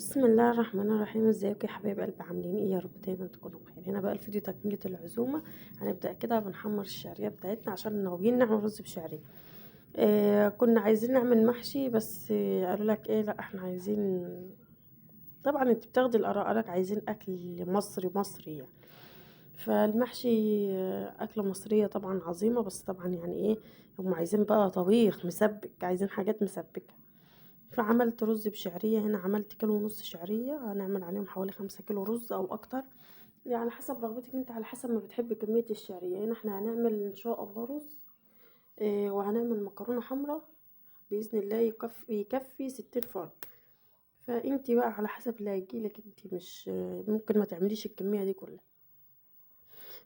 بسم الله الرحمن الرحيم. ازيكم يا حبايب قلبي؟ عاملين ايه؟ يا رب دايما تكونوا بخير. هنا بقى الفيديو تكملة العزومة. هنبدأ كده بنحمر الشعرية بتاعتنا عشان ناويين نعمل رز بشعرية. كنا عايزين نعمل محشي بس قالوا لك ايه، لا احنا عايزين. طبعا انت بتاخدي الآراء، قالك عايزين اكل مصري مصري يعني. فالمحشي أكلة مصرية طبعا عظيمة، بس طبعا يعني ايه، هم عايزين بقى طبيخ مسبك، عايزين حاجات مسبكة. فعملت رز بشعرية. هنا عملت كيلو ونص شعرية، هنعمل عليهم حوالي 5 كيلو رز أو أكتر، يعني على حسب رغبتك انت، على حسب ما بتحبي كمية الشعرية. هنا احنا هنعمل ان شاء الله رز، وهنعمل مكرونة حمراء بإذن الله يكفي 60 فرد. فانت بقى على حسب اللي هيجيلك انت، مش ممكن ما تعمليش الكمية دي كلها.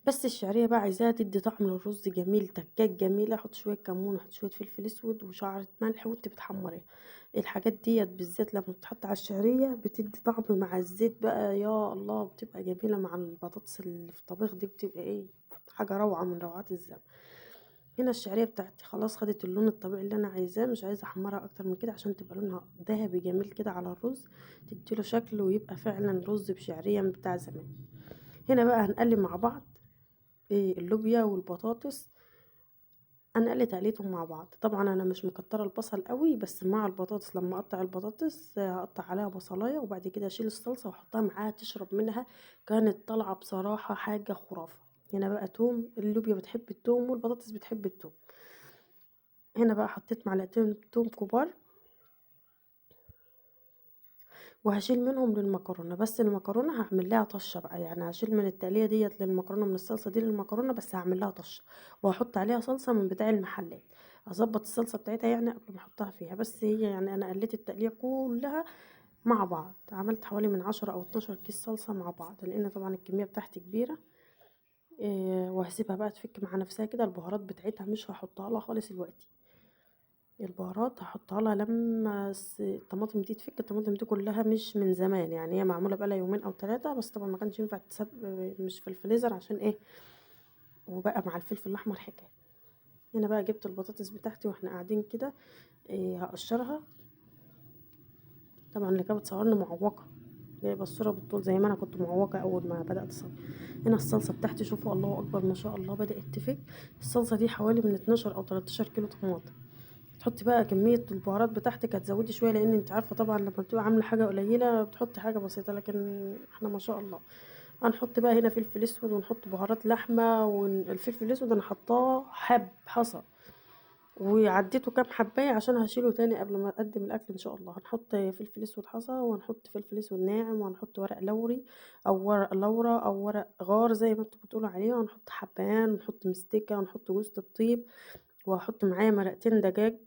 بس الشعرية بقى عايزاها تدي طعم للرز جميل، تكات جميلة. حط شوية كمون وحط شوية فلفل اسود وشعرة ملح وانت بتحمريها. الحاجات ديت بالذات لما بتحط على الشعرية بتدي طعم مع الزيت بقى، يا الله بتبقى جميلة مع البطاطس اللي في الطبيخ دي، بتبقى ايه، حاجة روعة من روعات الزمن. هنا الشعرية بتاعتي خلاص خدت اللون الطبيعي اللي انا عايزاه، مش عايزة احمرها اكتر من كده عشان تبقى لونها ذهبي جميل كده على الرز، تديله شكل ويبقى فعلا رز بشعرية بتاع زمان. هنا بقى هنقلب مع بعض اللوبيا والبطاطس. انا قلت قليتهم مع بعض. طبعا انا مش مكتره البصل قوي، بس مع البطاطس لما اقطع البطاطس هقطع عليها بصلايه، وبعد كده اشيل الصلصه واحطها معاها تشرب منها. كانت طالعه بصراحه حاجه خرافه. هنا بقى توم، اللوبيا بتحب التوم والبطاطس بتحب التوم. هنا بقى حطيت معلقتين توم كبار، وهشيل منهم للمكرونه. بس المكرونه هعمل لها طشه بقى، يعني هشيل من التقليه ديت للمكرونه، من الصلصه دي للمكرونه، بس هعمل لها طشه وهحط عليها صلصه من بتاع المحلات. اظبط الصلصه بتاعتها يعني قبل ما احطها فيها. بس هي يعني انا قليت التقليه كلها مع بعض، عملت حوالي من 10 او 12 كيس صلصه مع بعض، لان طبعا الكميه بتاعتي كبيره. وهسيبها بقى تفك مع نفسها كده. البهارات بتاعتها مش هحطها لها خالص دلوقتي. البهارات هحطها لها لما الطماطم دي تفك. الطماطم دي كلها مش من زمان، يعني هي معموله بقالها يومين او 3، بس طبعا ما كانش ينفع تساب مش في الفريزر عشان ايه، وبقى مع الفلفل الاحمر حكايه. هنا بقى جبت البطاطس بتاعتي واحنا قاعدين كده، هقشرها. طبعا اللي كانت بتصورني معوقه، جايبه الصوره بالطول زي ما انا كنت معوقه اول ما بدات اصور. هنا الصلصه بتاعتي، شوفوا الله اكبر ما شاء الله بدات تفك. الصلصه دي حوالي من 12 او 13 كيلو طماطم. تحطي بقى كمية البهارات بتاعتك هتزودي شوية، لان انت عارفة طبعا لما بتبقى عاملة حاجة قليلة بتحطي حاجة بسيطة، لكن احنا ما شاء الله. هنحط بقى هنا فلفل اسود ونحط بهارات لحمة. والفلفل الاسود انا حطاه حصى، وعديته كام حباية عشان هشيله تاني قبل ما اقدم الاكل ان شاء الله. هنحط فلفل اسود حصى، وهنحط فلفل اسود ناعم، وهنحط ورق لوري او ورق لورا او ورق غار زي ما انتوا بتقولوا عليه، وهنحط حبان، ونحط مستكة، ونحط جوزة الطيب، وهحط معايا مرقتين دجاج.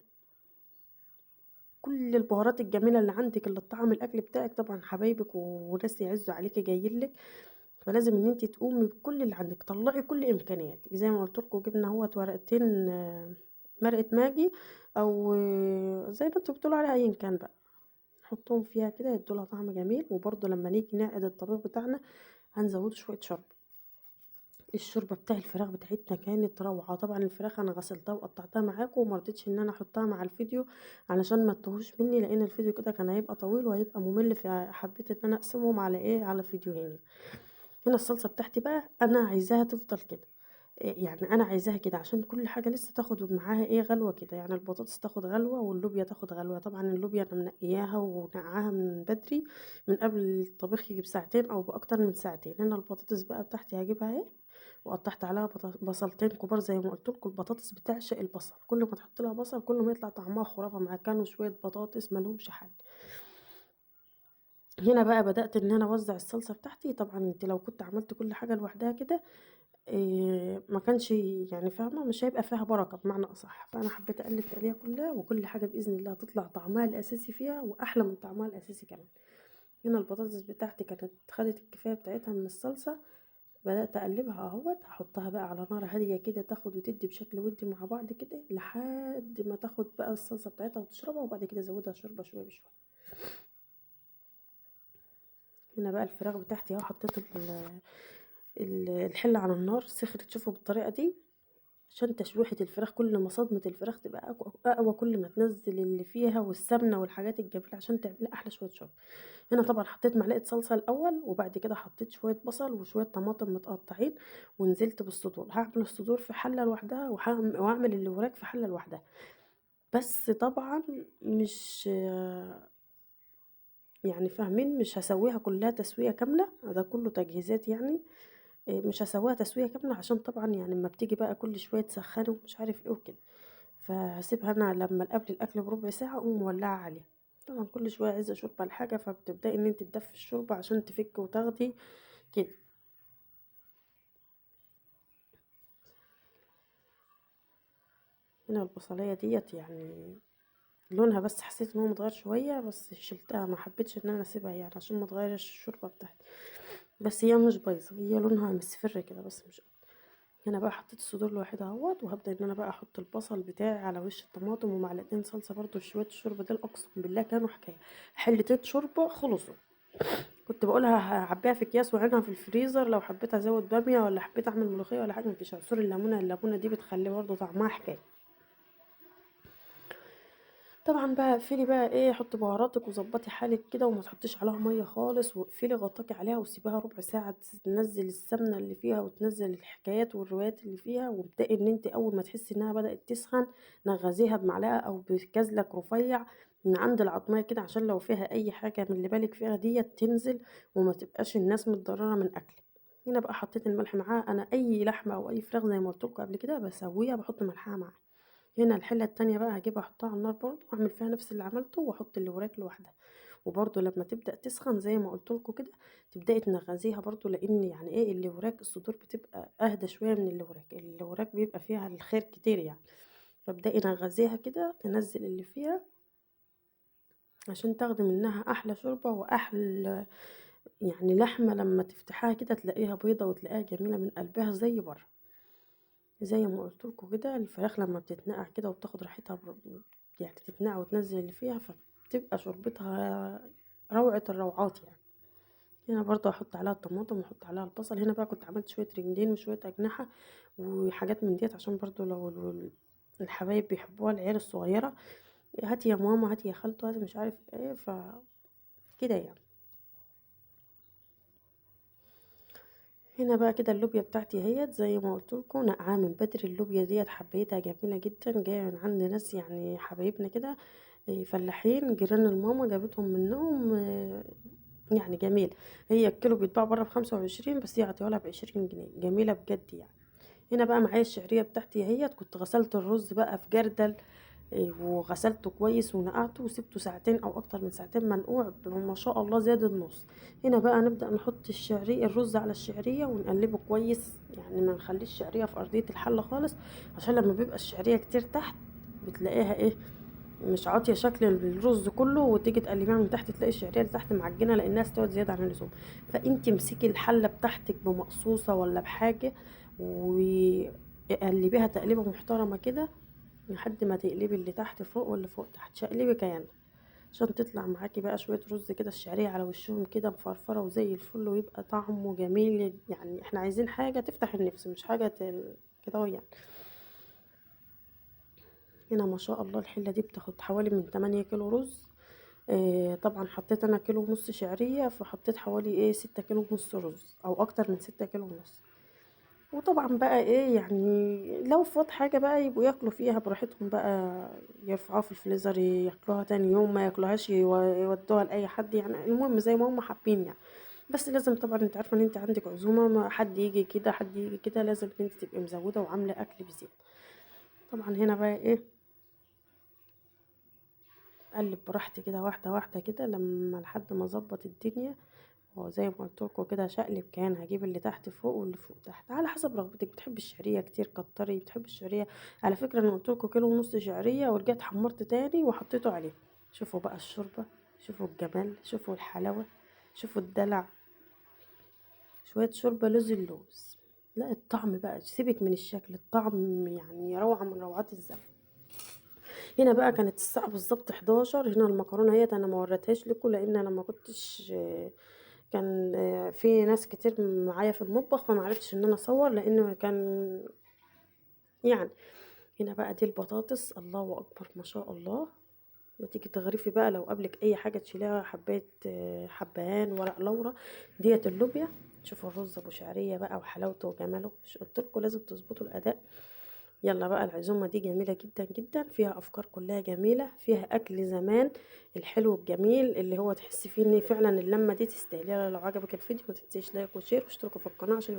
كل البهارات الجميلة اللي عندك اللي تطعم الأكل بتاعك. طبعا حبايبك وناس يعزوا عليكي جايلك، فلازم ان انت تقومي بكل اللي عندك، طلعي كل امكانياتك. زي ما قلت لكم جبنا اهوت ورقتين مرقة ماجي، او زي ما انتوا بتقولوا عليها ايا كان بقى، نحطهم فيها كده يدولها طعم جميل. وبرضه لما نيجي نعقد الطبيخ بتاعنا هنزوده شوية شوربة. الشوربه بتاع الفراخ بتاعتنا كانت روعه. طبعا الفراخ انا غسلتها وقطعتها معاكم، وما رضيتش ان انا احطها مع الفيديو علشان ما تتوهوش مني، لان الفيديو كده كان هيبقى طويل وهيبقى ممل، فحبيت ان انا اقسمهم على ايه، على فيديوهين. هنا الصلصه بتاعتي بقى انا عايزاها تفضل كده، يعني انا عايزاها كده عشان كل حاجه لسه تاخد معاها ايه، غلوه كده. يعني البطاطس تاخد غلوه واللوبيا تاخد غلوه. طبعا اللوبيا انا منقياها ونقعاها من بدري، من قبل الطبيخ يجي بساعتين او باكتر من ساعتين. هنا البطاطس بقى بتاعتي هجيبها ايه، وقطعت عليها بصلتين كبار. زي ما قلت لكم البطاطس بتعشق البصل، كل ما تحط لها بصل كل ما يطلع طعمها خرافه معاها. كانوا شويه بطاطس ملهمش حل. هنا بقى بدأت ان انا اوزع الصلصه بتاعتي. طبعا انت لو كنت عملت كل حاجه لوحدها كده ما كانش يعني فاهمه، مش هيبقى فيها بركه بمعنى اصح. فانا حبيت اقلب التقليه كلها، وكل حاجه باذن الله تطلع طعمها الاساسي فيها واحلى من طعمها الاساسي كمان. هنا البطاطس بتاعتي كانت خدت الكفايه بتاعتها من الصلصه. بدأت أقلبها أهوت، هحطها بقى على نار هادية كده، تاخد وتدي بشكل ودي مع بعض كده لحد ما تاخد بقى الصلصة بتاعتها وتشربها، وبعد كده أزودها شوربة شوية بشوية. هنا بقى الفراخ بتاعتي اهو، حطيت الحلة على النار سخنت، شوفوا بالطريقة دي. عشان تشويحة الفراخ كل ما صدمة الفراخ تبقى أقوى كل ما تنزّل اللي فيها والسمنة والحاجات الجميلة عشان تعملي أحلى شوية شوربة. هنا طبعًا حطيت معلقة صلصة الأول، وبعد كده حطيت شوية بصل وشوية طماطم متقطعين، ونزلت بالصدور. هاعمل الصدور في حلة لوحدها وأعمل الوراك في حلة لوحدها. بس طبعًا مش يعني فاهمين، مش هاسويها كلّها تسوية كاملة، ده كلّه تجهيزات يعني. مش هاسوّيها تسوية كاملة عشان طبعًا يعني أمّا بتيجي بقى كل شوية تسخّني ومش عارف إيه وكده، فهاسيبها أنا لمّا قبل الأكل بربع ساعة أقوم مولعة عليها. طبعًا كل شوية عايزة شوربة لحاجة، فبتبدئي إن أنتِ تدفّي الشوربة عشان تفِك وتاخدي كده. هنا البصلاية ديّة يعني لونها بس حسيت إن هو متغيّر شوية، بس شِلتها ما حبيتش إن أنا أسيبها يعني عشان ما تغيّرش الشوربة بتاعتي، بس هي مش بايظة، هي لونها مصفِر كده بس مش أكتر. هنا بقى حطيت الصدور لوحدها اهوّة، وهابدأ إن أنا بقى أحط البصل بتاعي على وش الطماطم ومعلقتين صلصة برضه. شوية الشوربة دول أقسم بالله كانوا حكاية، حلتين شوربة خلصوا. كنت باقولها هاعبيها في أكياس واعينها في الفريزر لو حبيت أزوّد بامية والّا حبيت أعمل ملوخية والّا حاجة ما فيش. عصير الليمونة دي بتخلّي برضه طعمها حكاية. طبعًا بقى اقفلي بقى إيه، حُطّي بهاراتِك وضبّطي حالِك كده وما تحطّيش عليها مَيّة خالص، واقفلي غطّاكِ عليها وسيبيها ربع ساعة تنزّل السمنة اللي فيها وتنزّل الحكايات والروايات اللي فيها، وابدئي إن أنتِ أول ما تحسّي إنها بدأت تسخن نغّزيها بمعلقة أو بكازلك رفيّع من عند العضماية كده عشان لو فيها أي حاجة من اللي بالِك فيها ديّة تنزل وما تبقاش الناس متضرّرة من أكلِك. هنا بقى حطّيت الملح معاها. أنا أي لحمة أو أي فراخ زي ما قُلت لكم قبل كده باسوّيها باحُط ملحها معاها. هنا الحلة التانية بقى هاجيبها أحطها على النار برضه وأعمل فيها نفس اللي عملته وأحط الوراك لوحدها، وبرضه لمّا تبدأ تسخن زي ما قُلت لكم كده تبدئي تنغّزيها برضه لإن يعني إيه الوراك الصدور بتبقى أهدى شوية من الوراك، الوراك بيبقى فيها الخير كتير يعني، فابدئي نغّزيها كده تنزّل اللي فيها عشان تاخدي منها أحلى شوربة وأحلى يعني لحمة لمّا تفتحيها كده تلاقيها بيضة وتلاقيها جميلة من قلبها زي برّه. زي ما قُلت لكم كده الفراخ لمّا بتتنقع كده وبتاخد راحتها يعني تتنقع وتنزّل اللي فيها، فبتبقى شوربتها روعة الروعات يعني. هنا برضه هاحط عليها الطماطم واحط عليها البصل. هنا بقى كنت عملت شوية رنجين وشوية أجنحة وحاجات من ديّة عشان برضه لو الحبايب بيحبوها العيال الصغيرة، هاتي يا ماما، هاتي يا خالته، هاتي مش عارف إيه، فكده يعني. هنا بقى كده اللوبيا بتاعتي اهيت زي ما قُلت لكم نقعاها من بدري. اللوبيا ديّة حبيتها جميلة جدًا، جاية من عند ناس يعني حبايبنا كده فلاحين جيران الماما جابتهم منّهم يعني جميلة. هي الكيلو بيتباع برّه ب25 بس هي عاطياها لها ب20 جنيه، جميلة بجد يعني. هنا بقى معايا الشعرية بتاعتي اهيّة، كنت غسلت الرز بقى في جردل وغسلته كويس ونقعته وسِبته ساعتين أو أكتر من ساعتين منقوع ما شاء الله زاد النُص. هنا بقى نبدأ نحط الرز على الشعرية ونقلّبه كويس، يعني ما نخلّيش الشعرية في أرضية الحلة خالص، عشان لمّا بيبقى الشعرية كتير تحت بتلاقيها إيه، مش عاطية شكل الرز كلّه وتيجي تقلّبيها من تحت تلاقي الشعرية اللي تحت معجنة لإنها استوت زيادة عن اللزوم. فأنتِ امسكي الحلة بتاعتِك بمقصوصة والّا بحاجة قلّبيها تقليبة محترمة كده لحد ما تقلبي اللي تحت فوق واللي فوق تحت، شقلبي كيانها عشان تطلع معاكِ بقى شوية رز كده الشعرية على وشّهم كده مفرفرة وزي الفل ويبقى طعمه جميل. يعني إحنا عايزين حاجة تفتح النِفس مش حاجة كده أهو يعني. هنا ما شاء الله الحلة دي بتاخد حوالي من 8 كيلو رز. طبعًا حطيت أنا كيلو ونص شعرية، فحطيت حوالي إيه 6 كيلو ونص رز أو أكتر من 6 كيلو ونص. وطبعًا بقى إيه يعني لو فات حاجة بقى يبقوا ياكلوا فيها براحتهم بقى، يرفعوها في الفريزر ياكلوها تاني يوم، ما ياكلوهاش يودوها لأي حد يعني، المهم زي ما هُم حابين يعني. بس لازم طبعًا أنتِ عارفة إن أنتِ عندِك عزومة، ما حد ييجي كده، حد ييجي كده، لازم إن أنتِ تبقي مزوّدة وعاملة أكل بزيادة. طبعًا هنا بقى إيه أقلِّب براحتي كده واحدة، واحدة كده لحد ما أضبّط الدنيا. وزي ما قُلت لكم كده شقلب كان هاجيب اللي تحت فوق واللي فوق تحت، على حسب رغبتِك. بتحبي الشعرية كتير كتّري، بتحبي الشعرية على فكرة أنا قُلت لكم كيلو ونص شعرية ورجعت حمّرت تاني وحطيته عليهم. شوفوا بقى الشوربة، شوفوا الجمال، شوفوا الحلاوة، شوفوا الدلع، شوية شوربة لوز اللوز. لأ الطعم بقى سيبِك من الشكل، الطعم يعني روعة من روعات الزمن. هنا بقى كانت الساعة بالضبط 11. هنا المكرونة أهيّة أنا ما وريتهاش لكم لإن أنا ما كنتش كان في ناس كتير معايا في المطبخ، فما عرفتش إن أنا أصوّر لإن كان يعني. هنا بقى دي البطاطس، الله أكبر ما شاء الله. وتيجي تغرفي بقى لو قابلك أي حاجة تشيليها، حباية حبهان، ورق لورا، ديّة اللوبيا. شوفوا الرز أبو شعرية بقى وحلاوته وجماله، مش قُلت لكم لازم تضبطوا الأداء. يالّا بقى العزومة دي جميلة جدًا، جدًا، فيها أفكار كلّها جميلة، فيها أكل زمان الحلو الجميل اللي هو تحسّي فيه إن فعلًا اللمة دي تستاهل. يالّا لو عجبك الفيديو ما تنسيش لايك وشير واشتركوا في القناة عشان